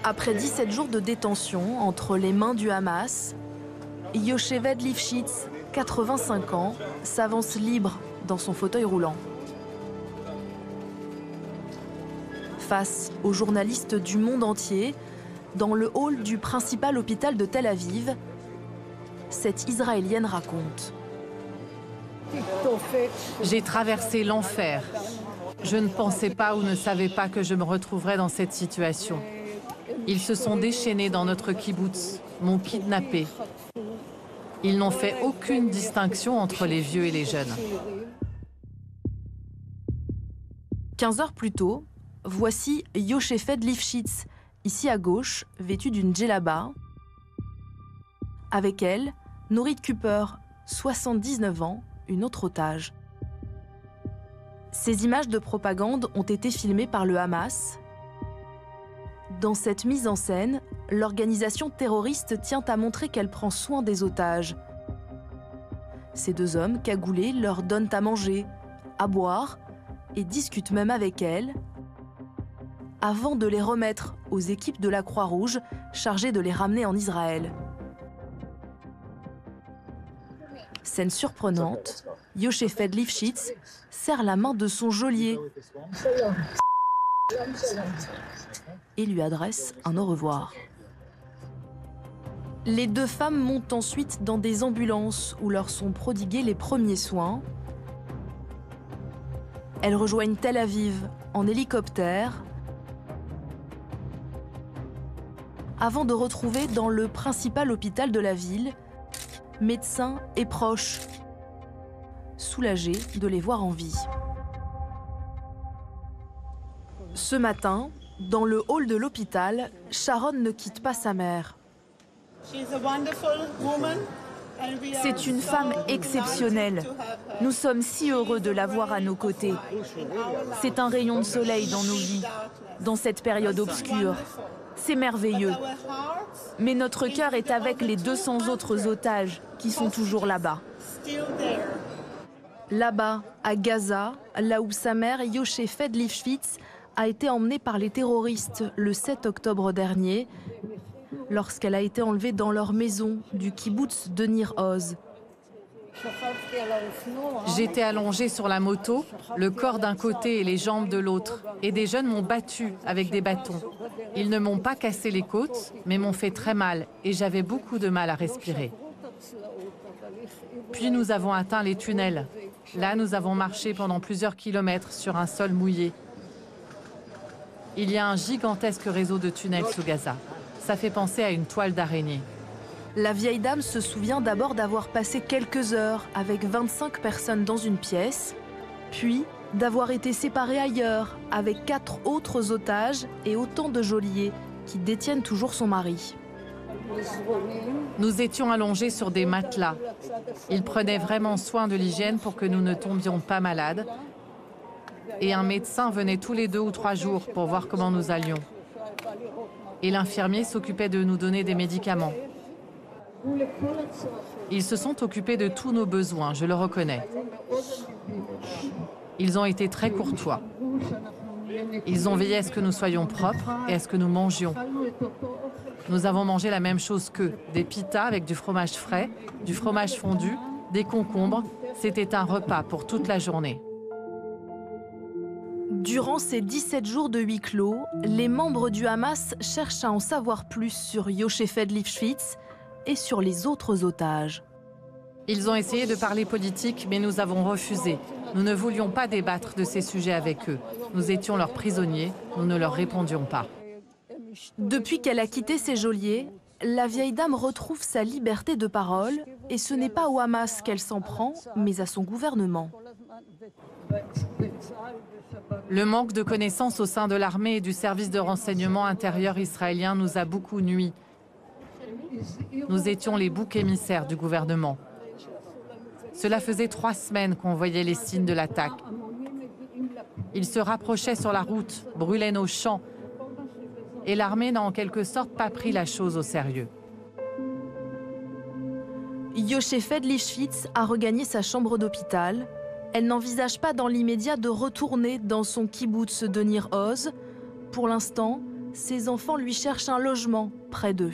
Après 17 jours de détention entre les mains du Hamas, Yocheved Lifshitz, 85 ans, s'avance libre dans son fauteuil roulant. Face aux journalistes du monde entier, dans le hall du principal hôpital de Tel Aviv, cette Israélienne raconte. J'ai traversé l'enfer. Je ne pensais pas ou ne savais pas que je me retrouverais dans cette situation. Ils se sont déchaînés dans notre kibboutz, m'ont kidnappé. Ils n'ont fait aucune distinction entre les vieux et les jeunes. 15 heures plus tôt, voici Yocheved Lifshitz, ici à gauche, vêtue d'une djellaba. Avec elle, Norit Cooper, 79 ans, une autre otage. Ces images de propagande ont été filmées par le Hamas. Dans cette mise en scène, l'organisation terroriste tient à montrer qu'elle prend soin des otages. Ces deux hommes cagoulés leur donnent à manger, à boire et discutent même avec elles avant de les remettre aux équipes de la Croix-Rouge chargées de les ramener en Israël. Scène surprenante, Yocheved Lifshitz serre la main de son geôlier et lui adresse un au revoir. Les deux femmes montent ensuite dans des ambulances où leur sont prodigués les premiers soins. Elles rejoignent Tel Aviv en hélicoptère avant de retrouver dans le principal hôpital de la ville médecins et proches, soulagés de les voir en vie. Ce matin, dans le hall de l'hôpital, Sharon ne quitte pas sa mère. C'est une femme exceptionnelle. Nous sommes si heureux de la voir à nos côtés. C'est un rayon de soleil dans nos vies, dans cette période obscure. C'est merveilleux. Mais notre cœur est avec les 200 autres otages qui sont toujours là-bas. Là-bas, à Gaza, là où sa mère, Yocheved Lifshitz, a été emmenée par les terroristes le 7 octobre dernier, lorsqu'elle a été enlevée dans leur maison du kibboutz de Nir Oz. J'étais allongée sur la moto, le corps d'un côté et les jambes de l'autre, et des jeunes m'ont battue avec des bâtons. Ils ne m'ont pas cassé les côtes, mais m'ont fait très mal, et j'avais beaucoup de mal à respirer. Puis nous avons atteint les tunnels. Là, nous avons marché pendant plusieurs kilomètres sur un sol mouillé. Il y a un gigantesque réseau de tunnels sous Gaza. Ça fait penser à une toile d'araignée. La vieille dame se souvient d'abord d'avoir passé quelques heures avec 25 personnes dans une pièce, puis d'avoir été séparée ailleurs avec 4 autres otages et autant de geôliers qui détiennent toujours son mari. Nous étions allongés sur des matelas. Ils prenaient vraiment soin de l'hygiène pour que nous ne tombions pas malades. Et un médecin venait tous les 2 ou 3 jours pour voir comment nous allions. Et l'infirmier s'occupait de nous donner des médicaments. Ils se sont occupés de tous nos besoins, je le reconnais. Ils ont été très courtois. Ils ont veillé à ce que nous soyons propres et à ce que nous mangions. Nous avons mangé la même chose qu'eux, des pitas avec du fromage frais, du fromage fondu, des concombres. C'était un repas pour toute la journée. Durant ces 17 jours de huis clos, les membres du Hamas cherchent à en savoir plus sur Yocheved Lifshitz et sur les autres otages. Ils ont essayé de parler politique, mais nous avons refusé. Nous ne voulions pas débattre de ces sujets avec eux. Nous étions leurs prisonniers, nous ne leur répondions pas. Depuis qu'elle a quitté ses geôliers, la vieille dame retrouve sa liberté de parole et ce n'est pas au Hamas qu'elle s'en prend, mais à son gouvernement. Le manque de connaissances au sein de l'armée et du service de renseignement intérieur israélien nous a beaucoup nui. Nous étions les boucs émissaires du gouvernement. Cela faisait 3 semaines qu'on voyait les signes de l'attaque. Ils se rapprochaient sur la route, brûlaient nos champs. Et l'armée n'a en quelque sorte pas pris la chose au sérieux. Yocheved Lifshitz a regagné sa chambre d'hôpital. Elle n'envisage pas dans l'immédiat de retourner dans son kibboutz de Nir Oz. Pour l'instant, Ses enfants lui cherchent un logement près d'eux.